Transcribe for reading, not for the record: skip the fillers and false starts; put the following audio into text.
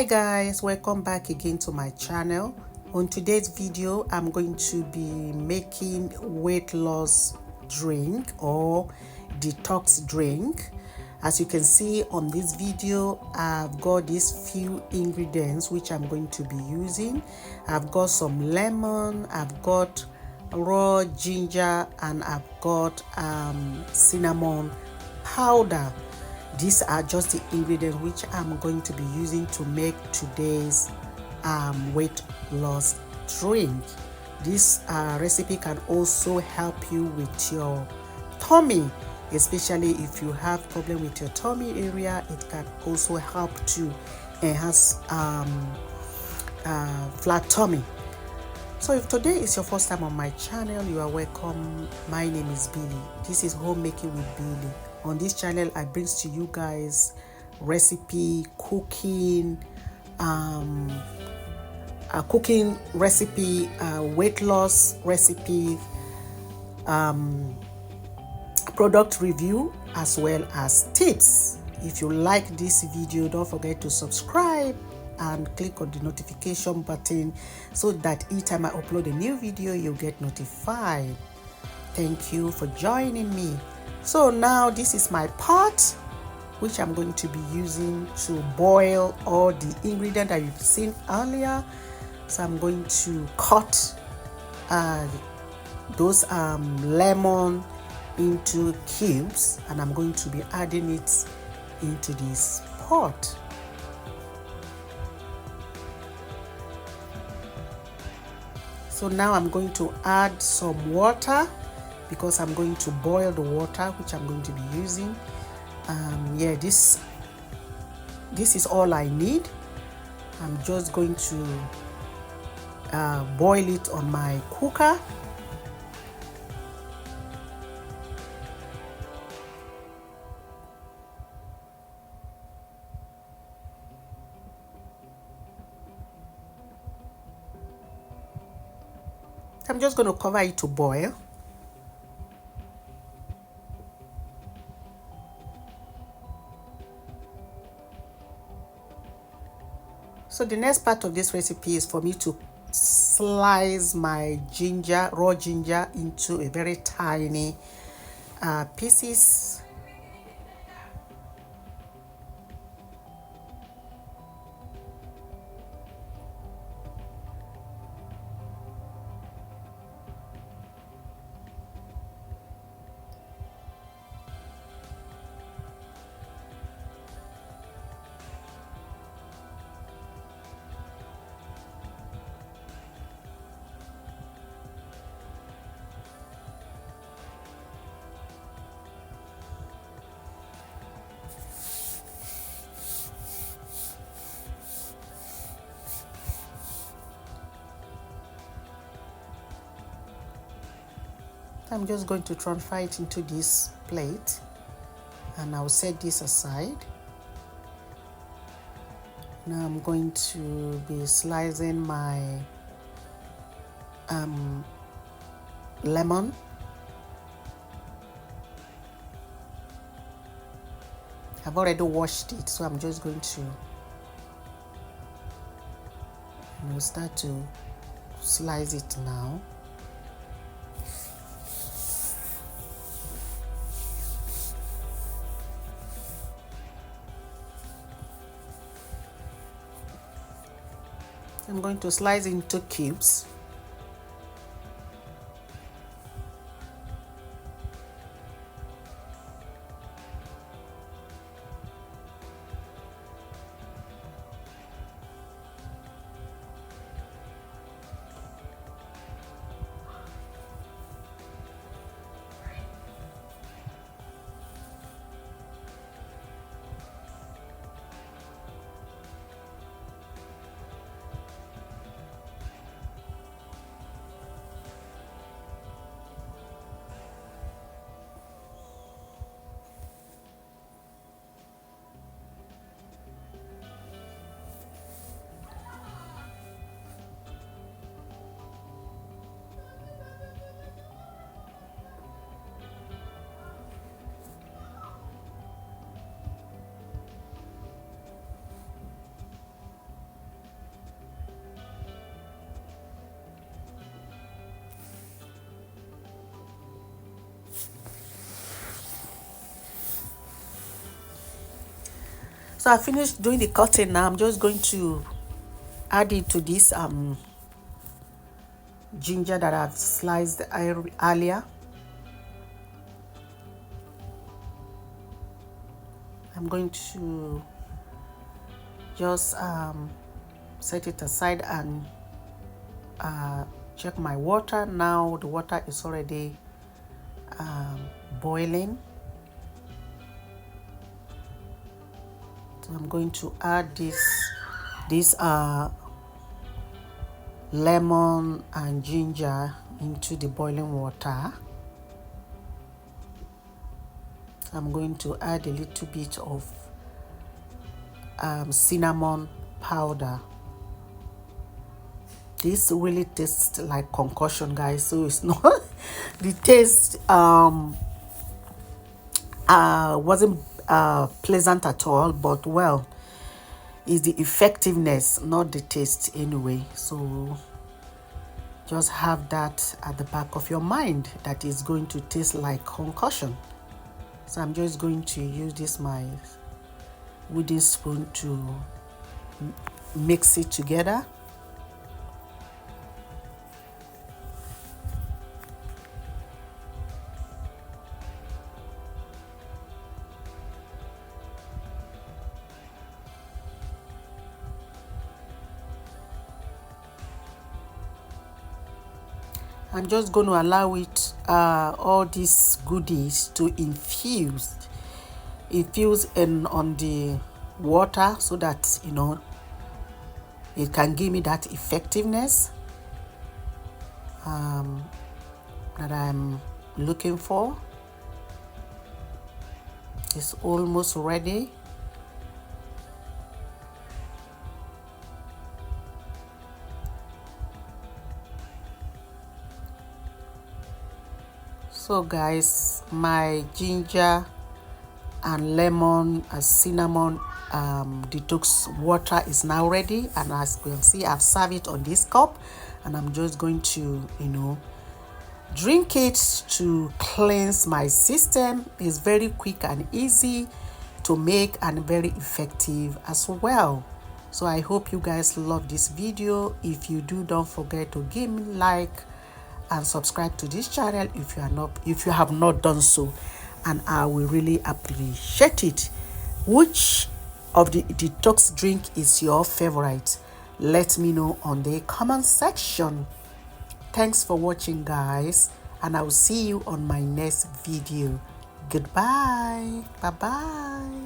guys, welcome back again to my channel. On today's video, I'm going to be making weight loss drink or detox drink. As you can see on this video, I've got these few ingredients which I'm going to be using. I've got some lemon, I've got raw ginger, and I've got cinnamon powder. These are just the ingredients which I'm going to be using to make today's weight loss drink. This recipe can also help you with your tummy, especially if you have problem with your tummy area. It can also help to enhance flat tummy. So if today is your first time on my channel, you are welcome. My name is Billy. This is Homemaking with Billy. On this channel, I bring to you guys recipe, cooking recipe, weight loss recipe, product review, as well as tips. If you like this video, don't forget to subscribe and click on the notification button so that each time I upload a new video, you'll get notified. Thank you for joining me. So now this is my pot which I'm going to be using to boil all the ingredients that you've seen earlier. So I'm going to cut those lemon into cubes, and I'm going to be adding it into this pot. So now I'm going to add some water because I'm going to boil the water which I'm going to be using. This is all I need. I'm just going to boil it on my cooker. I'm just going to cover it to boil. So the next part of this recipe is for me to slice my ginger, raw ginger, into a very tiny pieces. I'm just going to transfer it into this plate, and I'll set this aside. Now I'm going to be slicing my lemon. I've already washed it, so I'm just going to start to slice it now. I'm going to slice into cubes. So I finished doing the cutting. Now I'm just going to add it to this ginger that I've sliced earlier. I'm going to just set it aside and check my water. Now the water is already boiling. So I'm going to add this lemon and ginger into the boiling water. I'm going to add a little bit of cinnamon powder. This really tastes like concoction, guys, so it's not the taste wasn't pleasant at all, but well, it's the effectiveness, not the taste anyway. So just have that at the back of your mind, that is going to taste like concoction. So I'm just going to use this my wooden spoon to mix it together. I'm just going to allow it all these goodies to infuse in on the water, so that it can give me that effectiveness that I'm looking for. It's almost ready. So guys, my ginger and lemon and cinnamon detox water is now ready, and as you can see, I've served it on this cup, and I'm just going to drink it to cleanse my system. It's very quick and easy to make, and very effective as well. So I hope you guys love this video. If you do, don't forget to give me like and subscribe to this channel if you have not done so, and I will really appreciate it. Which of the detox drink is your favorite? Let me know on the comment section. Thanks for watching, guys, and I will see you on my next video. Goodbye. Bye bye.